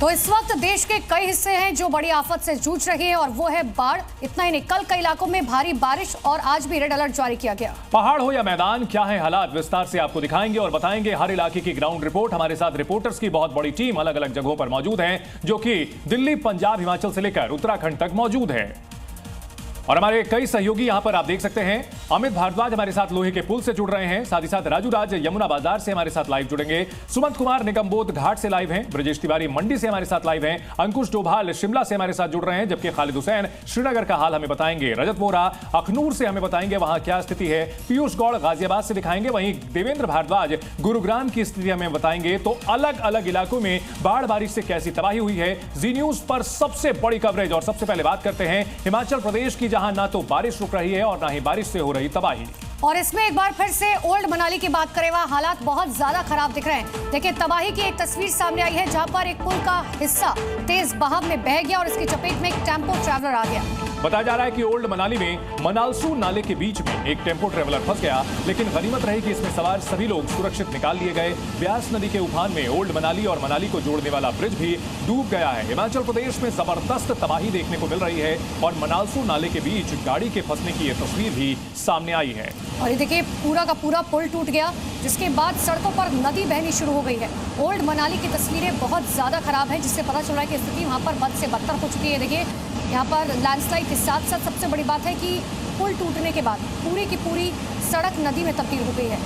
तो इस वक्त देश के कई हिस्से हैं जो बड़ी आफत से जूझ रहे हैं और वो है बाढ़। इतना ही नहीं, कल कई इलाकों में भारी बारिश और आज भी रेड अलर्ट जारी किया गया। पहाड़ हो या मैदान, क्या है हालात विस्तार से आपको दिखाएंगे और बताएंगे। हर इलाके की ग्राउंड रिपोर्ट। हमारे साथ रिपोर्टर्स की बहुत बड़ी टीम अलग अलग जगहों पर मौजूद है, जो कि दिल्ली, पंजाब, हिमाचल से लेकर उत्तराखंड तक मौजूद है। और हमारे कई सहयोगी यहां पर आप देख सकते हैं। अमित भारद्वाज हमारे साथ लोहे के पुल से जुड़ रहे हैं, साथ ही साथ राजू राज यमुना बाजार से हमारे साथ लाइव जुड़ेंगे। सुमंत कुमार निगमबोध घाट से लाइव हैं। ब्रजेश तिवारी मंडी से हमारे साथ लाइव हैं। अंकुश डोभाल शिमला से हमारे साथ जुड़ रहे हैं, जबकि खालिद हुसैन श्रीनगर का हाल हमें बताएंगे। रजत वोरा अखनूर से हमें बताएंगे वहां क्या स्थिति है। पीयूष गौड़ गाजियाबाद से दिखाएंगे। वहीं देवेंद्र भारद्वाज गुरुग्राम की स्थिति हमें बताएंगे। तो अलग अलग इलाकों में बाढ़ बारिश से कैसी तबाही हुई है, जी न्यूज पर सबसे बड़ी कवरेज। और सबसे पहले बात करते हैं हिमाचल प्रदेश की, जहां ना तो बारिश रुक रही है और ना ही बारिश से हो रही तबाही। और इसमें एक बार फिर से ओल्ड मनाली की बात करें, वहां हालात बहुत ज्यादा खराब दिख रहे हैं। देखिए, तबाही की एक तस्वीर सामने आई है जहां पर एक पुल का हिस्सा तेज बहाव में बह गया और इसकी चपेट में एक टेम्पो ट्रैवलर आ गया। बताया जा रहा है कि ओल्ड मनाली में मनालसू नाले के बीच में एक टेम्पो ट्रैवलर फंस गया, लेकिन गनीमत रही कि इसमें सवार सभी लोग सुरक्षित निकाल लिए गए। ब्यास नदी के उफान में ओल्ड मनाली और मनाली को जोड़ने वाला ब्रिज भी डूब गया है। हिमाचल प्रदेश में जबरदस्त तबाही देखने को मिल रही है और मनालसू नाले के बीच गाड़ी के फंसने की यह तस्वीर भी सामने आई है। और ये देखिए, पूरा का पूरा पुल टूट गया, जिसके बाद सड़कों पर नदी बहनी शुरू हो गई है। ओल्ड मनाली की तस्वीरें बहुत ज्यादा खराब है, जिससे पता चल रहा है कि स्थिति वहां पर बद से बदतर हो चुकी है। देखिए, यहाँ पर लैंडस्लाइड के साथ साथ सबसे बड़ी बात है कि पुल टूटने के बाद पूरी की पूरी सड़क नदी में तब्दील हो गई है।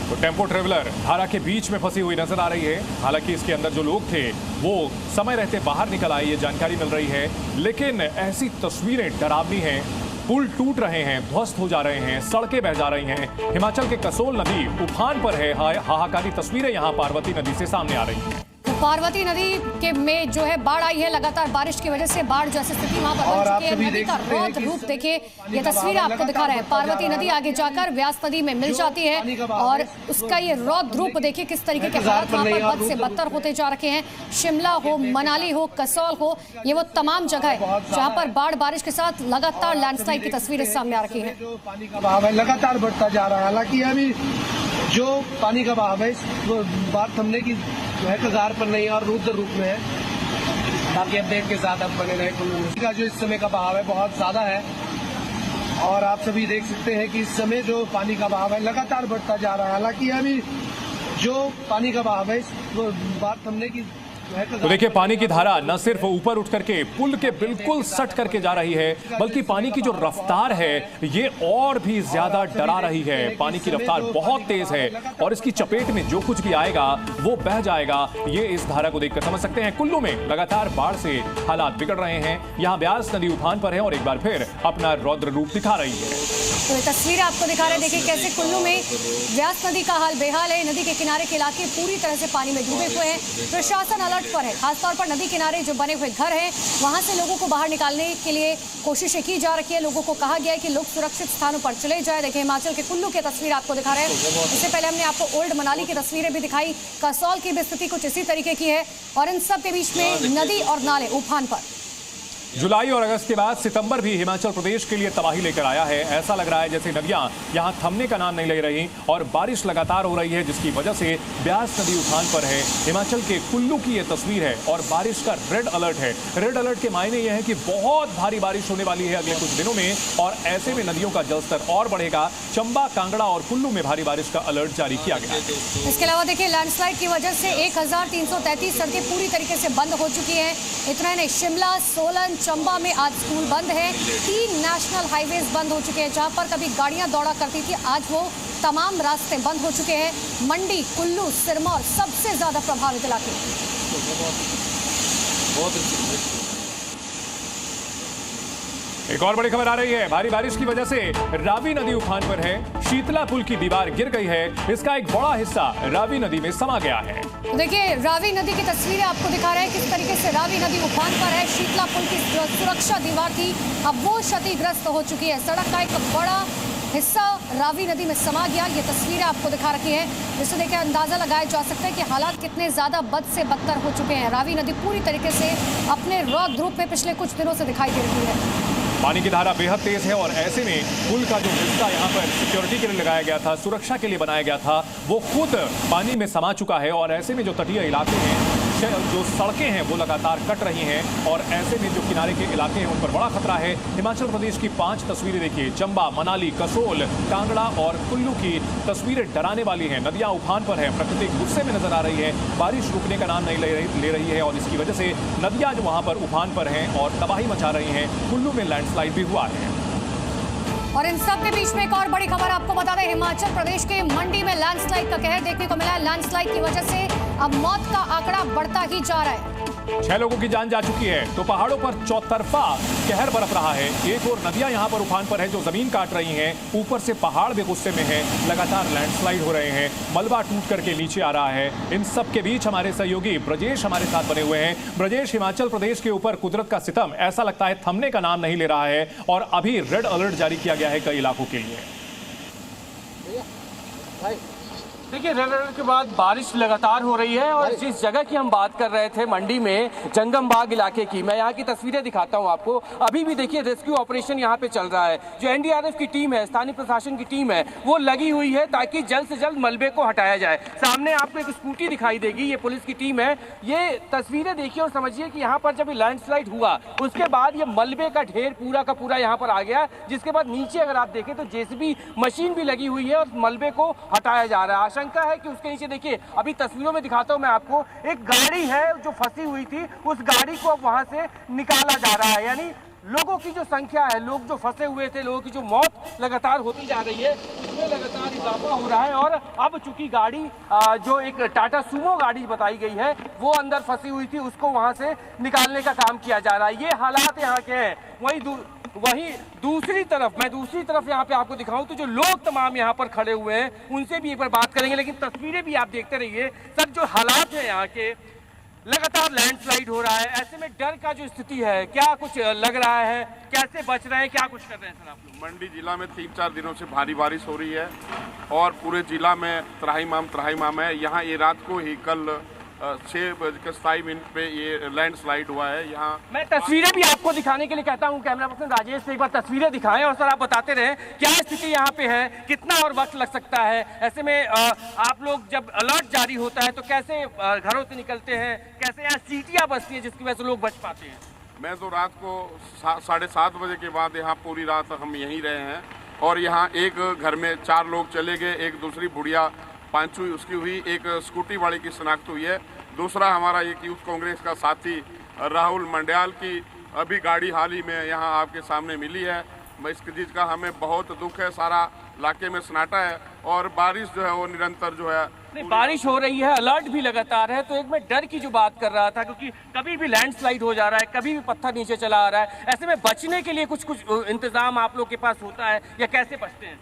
तो टेम्पो ट्रेवलर धारा के बीच में फंसी हुई नजर आ रही है। हालांकि इसके अंदर जो लोग थे वो समय रहते बाहर निकल आए, ये जानकारी मिल रही है। लेकिन ऐसी तस्वीरें डरावनी हैं। पुल टूट रहे हैं, ध्वस्त हो जा रहे हैं, सड़कें बह जा रही हैं। हिमाचल के कसोल नदी उफान पर है। हाहाकारी तस्वीरें यहाँ पार्वती नदी से सामने आ रही हैं। पार्वती नदी के में जो है बाढ़ आई है, लगातार बारिश की वजह से बाढ़ जैसी स्थिति वहां पर बन चुकी है। नदी का रौद्र रूप देखिए, ये तस्वीरें आपको दिखा रहे हैं। पार्वती नदी आगे जाकर व्यास नदी में मिल जाती है और उसका ये रौद्र रूप देखिए किस तरीके के हालात वहां पर बद से बदतर होते जा रखे हैं। शिमला हो, मनाली हो, कसौल हो, ये वो तमाम जगह है जहाँ पर बाढ़ बारिश के साथ लगातार लैंडस्लाइड की तस्वीरें सामने आ रखी है। पानी का बहाव है लगातार बढ़ता जा रहा है। हालांकि अभी जो पानी का बहाव है इस बात थमने की कगार पर नहीं है और रुद्र रूप में है। बाकी अपडेट के साथ आप बने रहे। कुल्लू का जो इस समय का बहाव है बहुत ज्यादा है और आप सभी देख सकते हैं कि इस समय जो पानी का बहाव है लगातार बढ़ता जा रहा है। हालांकि अभी जो पानी का बहाव है इस बात थमने की तो देखिए, पानी की धारा न सिर्फ ऊपर उठ करके पुल के बिल्कुल सट करके जा रही है, बल्कि पानी की जो रफ्तार है ये और भी ज्यादा डरा रही है। पानी की रफ्तार बहुत तेज है और इसकी चपेट में जो कुछ भी आएगा वो बह जाएगा। ये इस धारा को देखकर समझ सकते हैं। कुल्लू में लगातार बाढ़ से हालात बिगड़ रहे हैं। यहाँ ब्यास नदी उफान पर है और एक बार फिर अपना रौद्र रूप दिखा रही है। तो ये तस्वीर आपको दिखा रहे हैं। देखिए कैसे कुल्लू में व्यास नदी का हाल बेहाल है। नदी के किनारे के इलाके पूरी तरह से पानी में डूबे हुए हैं। प्रशासन अलर्ट पर है। खासतौर पर नदी किनारे जो बने हुए घर हैं वहां से लोगों को बाहर निकालने के लिए कोशिशें की जा रही है। लोगों को कहा गया है कि लोग सुरक्षित स्थानों पर चले जाए। देखिए, हिमाचल के कुल्लू की तस्वीर आपको दिखा रहे हैं। इससे पहले हमने आपको ओल्ड मनाली की तस्वीरें भी दिखाई। कसौल की भी स्थिति कुछ इसी तरीके की है और इन सब के बीच में नदी और नाले उफान पर। जुलाई और अगस्त के बाद सितंबर भी हिमाचल प्रदेश के लिए तबाही लेकर आया है। ऐसा लग रहा है जैसे नदियां यहां थमने का नाम नहीं ले रही और बारिश लगातार हो रही है, जिसकी वजह से ब्यास नदी उफान पर है। हिमाचल के कुल्लू की यह तस्वीर है और बारिश का रेड अलर्ट है। रेड अलर्ट के मायने यह है कि बहुत भारी बारिश होने वाली है अगले कुछ दिनों में और ऐसे में नदियों का जलस्तर और बढ़ेगा। चंबा, कांगड़ा और कुल्लू में भारी बारिश का अलर्ट जारी किया गया है। इसके अलावा देखिए, लैंडस्लाइड की वजह से 1333 सड़कें पूरी तरीके से बंद हो चुकी हैं। इतना नहीं, शिमला, सोलन, चंबा में आज स्कूल बंद है। 3 नेशनल हाईवेज बंद हो चुके हैं। जहां पर कभी गाड़ियां दौड़ा करती थी, आज वो तमाम रास्ते बंद हो चुके हैं। मंडी, कुल्लू, सिरमौर सबसे ज्यादा प्रभावित इलाके। एक और बड़ी खबर आ रही है। भारी बारिश की वजह से रावी नदी उफान पर है। शीतला पुल की दीवार गिर गई है। इसका एक बड़ा हिस्सा रावी नदी में समा गया है। देखिए, रावी नदी की तस्वीरें आपको दिखा रहे हैं किस तरीके से रावी नदी उफान पर है। शीतला पुल की सुरक्षा दीवार थी, अब वो क्षतिग्रस्त हो चुकी है। सड़क का एक बड़ा हिस्सा रावी नदी में समा गया। ये तस्वीरें आपको दिखा रखी है, जिससे देखकर अंदाजा लगाया जा सकता है कि हालात कितने ज्यादा बद से बदतर हो चुके हैं। रावी नदी पूरी तरीके से अपने रौद्र रूप में पिछले कुछ दिनों से दिखाई दे रही है। पानी की धारा बेहद तेज है और ऐसे में पुल का जो हिस्सा यहाँ पर सिक्योरिटी के लिए लगाया गया था, सुरक्षा के लिए बनाया गया था, वो खुद पानी में समा चुका है। और ऐसे में जो तटीय इलाके हैं, जो सड़कें हैं, वो लगातार कट रही हैं और ऐसे में जो किनारे के इलाके हैं उन पर बड़ा खतरा है। हिमाचल प्रदेश की 5 तस्वीरें देखिए, चंबा, मनाली, कसोल, कांगड़ा और कुल्लू की तस्वीरें डराने वाली हैं। नदियां उफान पर हैं, प्रकृति गुस्से में नजर आ रही है, बारिश रुकने का नाम नहीं ले रही है और इसकी वजह से नदियां जो वहां पर उफान पर हैं और तबाही मचा रही हैं। कुल्लू में लैंडस्लाइड भी हुआ है। और इन सब के बीच में एक और बड़ी खबर आपको बता दें, हिमाचल प्रदेश के मंडी में लैंडस्लाइड का कहर देखने को मिला है। लैंडस्लाइड की वजह से अब मौत का आंकड़ा बढ़ता ही जा रहा है। 6 लोगों की जान जा चुकी है। तो पहाड़ों पर चौतरफा कहर बरस रहा है। एक और नदियां यहां पर उफान पर है जो जमीन काट रही हैं, ऊपर से पहाड़ भी गुस्से में है, लगातार लैंडस्लाइड हो रहे हैं, मलबा टूट करके नीचे आ रहा है। इन सब के बीच हमारे सहयोगी ब्रजेश हमारे साथ बने हुए हैं। ब्रजेश, हिमाचल प्रदेश के ऊपर कुदरत का सितम ऐसा लगता है थमने का नाम नहीं ले रहा है और अभी रेड अलर्ट जारी किया गया है कई इलाकों के लिए। देखिए, रेड अलर्ट के बाद बारिश लगातार हो रही है और जिस जगह की हम बात कर रहे थे मंडी में, जंगम बाग इलाके की, मैं यहाँ की तस्वीरें दिखाता हूँ आपको। अभी भी देखिए रेस्क्यू ऑपरेशन यहाँ पे चल रहा है। जो एनडीआरएफ की टीम है, स्थानीय प्रशासन की टीम है, वो लगी हुई है ताकि जल्द से जल्द मलबे को हटाया जाए। सामने आपको एक स्कूटी दिखाई देगी, ये पुलिस की टीम है। ये तस्वीरें देखिए और समझिए कि यहाँ पर जब लैंडस्लाइड हुआ उसके बाद ये मलबे का ढेर पूरा का पूरा यहाँ पर आ गया, जिसके बाद नीचे अगर आप देखें तो जेसीबी मशीन भी लगी हुई है और मलबे को हटाया जा रहा है। आशंका है कि उसके नीचे देखिए, अभी तस्वीरों में दिखाता हूं मैं आपको, एक गाड़ी है जो फंसी हुई थी, उस गाड़ी को अब वहां से निकाला जा रहा है। यानी लोगों की जो संख्या है, लोग जो फंसे हुए थे, लोगों की जो मौत लगातार होती जा रही है, उसमें लगातार इजाफा हो रहा है। और अब चूंकि गाड़ी जो एक टाटा सूमो गाड़ी बताई गई है, वो अंदर फंसी हुई थी, उसको वहां से निकालने का काम किया जा रहा है। ये हालात यहाँ के हैं। वहीं दूसरी तरफ यहाँ पे आपको दिखाऊं तो जो लोग तमाम यहाँ पर खड़े हुए हैं उनसे भी एक बार बात करेंगे, लेकिन तस्वीरें भी आप देखते रहिए। सर, जो हालात है यहाँ के, लगातार लैंडस्लाइड हो रहा है, ऐसे में डर का जो स्थिति है, क्या कुछ लग रहा है, कैसे बच रहे हैं, क्या कुछ कर रहे हैं सर आप लोग? मंडी जिला में 3-4 दिनों से भारी बारिश हो रही है और पूरे जिला में त्राहिमाम है। यहाँ ये रात को ही कल 6:27 पे ये लैंडस्लाइड हुआ है। यहाँ मैं तस्वीरें भी आपको दिखाने के लिए कहता हूँ, कैमरा पर्सन राजेश से एक बार तस्वीरें दिखाएं और सर आप बताते रहे क्या स्थिति यहाँ पे है, कितना और वक्त लग सकता है। ऐसे में आप लोग जब अलर्ट जारी होता है तो कैसे घरों से निकलते हैं, कैसे यहाँ सीटियाँ बजती है जिसकी वजह से लोग बच पाते हैं? मैं तो रात को 7:30 बजे के बाद यहाँ पूरी रात हम यहीं रहे हैं और यहाँ एक घर में 4 लोग चले गए, एक दूसरी बुढ़िया पांचवी उसकी हुई, एक स्कूटी वाले की शनाख्त हुई है, दूसरा हमारा एक यूथ कांग्रेस का साथी राहुल मंडियाल की अभी गाड़ी हाल ही में यहाँ आपके सामने मिली है। इस चीज़ का हमें बहुत दुख है। सारा इलाके में सन्नाटा है और बारिश जो है वो निरंतर जो है, बारिश हो रही है, अलर्ट भी लगातार है। तो एक मैं डर की जो बात कर रहा था, क्योंकि कभी भी लैंडस्लाइड हो जा रहा है, कभी भी पत्थर नीचे चला आ रहा है, ऐसे में बचने के लिए कुछ इंतजाम आप लोग के पास होता है या कैसे बचते हैं?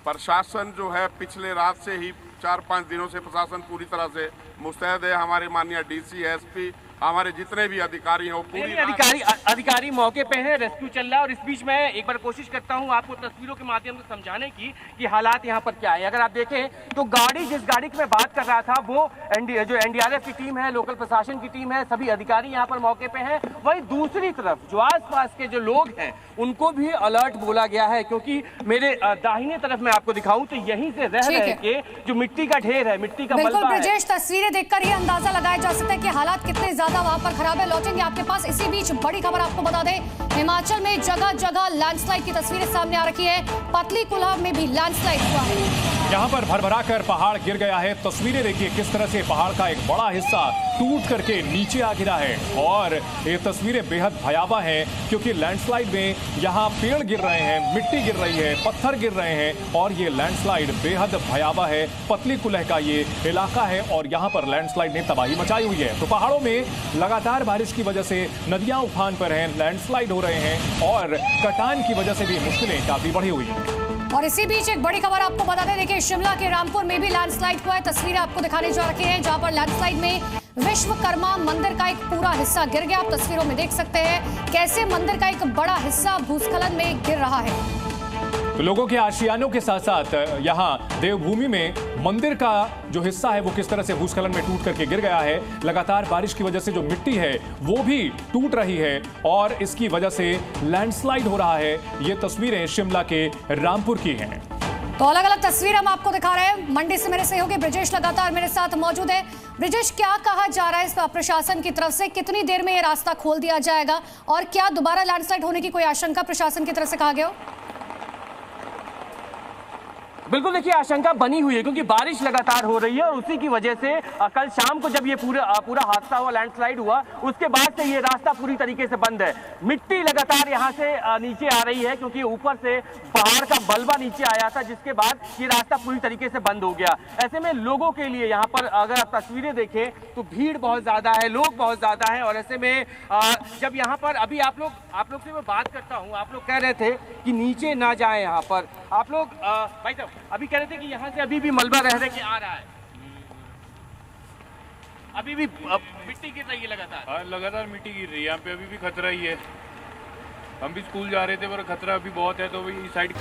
प्रशासन जो है पिछले रात से ही 4-5 दिनों से प्रशासन पूरी तरह से मुस्तैद है। हमारे माननीय डीसी, एसपी, हमारे जितने भी अधिकारी हैं वो पूरी अधिकारी मौके पे हैं, रेस्क्यू चल रहा है। और इस बीच मैं एक बार कोशिश करता हूं आपको तस्वीरों के माध्यम से समझाने की कि हालात यहां पर क्या है। अगर आप देखें तो जिस गाड़ी की मैं बात कर रहा था वो जो एनडीआरएफ की टीम है, लोकल प्रशासन की टीम है, सभी अधिकारी यहाँ पर मौके पे हैं। वहीं दूसरी तरफ जो आसपास के जो लोग हैं उनको भी अलर्ट बोला गया है, क्योंकि मेरे दाहिने तरफ मैं आपको दिखाऊं तो यहीं से रह के जो मिट्टी का ढेर है, मिट्टी का मलबा है। ब्रजेश, तस्वीरें देखकर ये अंदाजा लगाया जा सकता है कि हालात कितने ज्यादा वहां पर खराब है। लौटेंगे आपके पास। इसी बीच बड़ी खबर आपको बता दें, हिमाचल में जगह जगह लैंडस्लाइड की तस्वीरें सामने आ रखी है। पतली कुल्ला में भी लैंडस्लाइड हुआ है। यहाँ पर भरभरा कर पहाड़ गिर गया है। तस्वीरें देखिए किस तरह से पहाड़ का एक बड़ा हिस्सा टूट करके नीचे आ गिरा है और ये तस्वीरें बेहद भयावह हैं, क्योंकि लैंडस्लाइड में यहाँ पेड़ गिर रहे हैं, मिट्टी गिर रही है, पत्थर गिर रहे हैं और ये लैंडस्लाइड बेहद भयावह है। पतली कुल्ह का ये इलाका है और यहाँ पर लैंडस्लाइड ने तबाही मचाई हुई है। तो पहाड़ों में लगातार बारिश की वजह से नदियां उफान पर हैं, लैंडस्लाइड हो रहे हैं और कटान की वजह से भी मुश्किलें काफी बढ़ी हुई हैं। और इसी बीच एक बड़ी खबर आपको बता दें, देखिए शिमला के रामपुर में भी लैंडस्लाइड हुआ है। तस्वीरें आपको दिखाने जा रखी हैं, जहां पर लैंडस्लाइड में विश्वकर्मा मंदिर का एक पूरा हिस्सा गिर गया। आप तस्वीरों में देख सकते हैं कैसे मंदिर का एक बड़ा हिस्सा भूस्खलन में गिर रहा है। तो लोगों के आशियानों के साथ साथ यहाँ देवभूमि में मंदिर का जो हिस्सा है वो किस तरह से भूस्खलन में टूट करके गिर गया है। लगातार बारिश की वजह से जो मिट्टी है वो भी टूट रही है और इसकी वजह से लैंडस्लाइड हो रहा है। ये तस्वीरें शिमला के रामपुर की हैं। तो अलग अलग तस्वीर हम आपको दिखा रहे हैं। मंडी से मेरे सहयोगी ब्रिजेश लगातार मेरे साथ मौजूद है। ब्रिजेश, क्या कहा जा रहा है इस प्रशासन की तरफ से, कितनी देर में ये रास्ता खोल दिया जाएगा और क्या दोबारा लैंडस्लाइड होने की कोई आशंका प्रशासन की तरफ से कहा गया हो? बिल्कुल, देखिए आशंका बनी हुई है क्योंकि बारिश लगातार हो रही है और उसी की वजह से कल शाम को जब ये पूरा हादसा हुआ, लैंडस्लाइड हुआ, उसके बाद से ये रास्ता पूरी तरीके से बंद है। मिट्टी लगातार यहाँ से नीचे आ रही है क्योंकि ऊपर से पहाड़ का मलबा नीचे आया था, जिसके बाद ये रास्ता पूरी तरीके से बंद हो गया। ऐसे में लोगों के लिए यहाँ पर अगर आप तस्वीरें देखें तो भीड़ बहुत ज्यादा है, लोग बहुत ज्यादा है। और ऐसे में जब यहाँ पर अभी आप लोग से मैं बात करता हूँ, आप लोग कह रहे थे कि नीचे ना जाए, यहाँ पर आप लोग भाई साहब अभी कह रहे थे कि यहाँ से अभी भी मलबा रह के आ रहा है, अभी भी मिट्टी गिर रही है लगातार। हाँ, लगातार मिट्टी गिर रही है, यहाँ पे अभी भी खतरा ही है। हम भी स्कूल जा रहे थे पर खतरा अभी बहुत है, तो इस साइड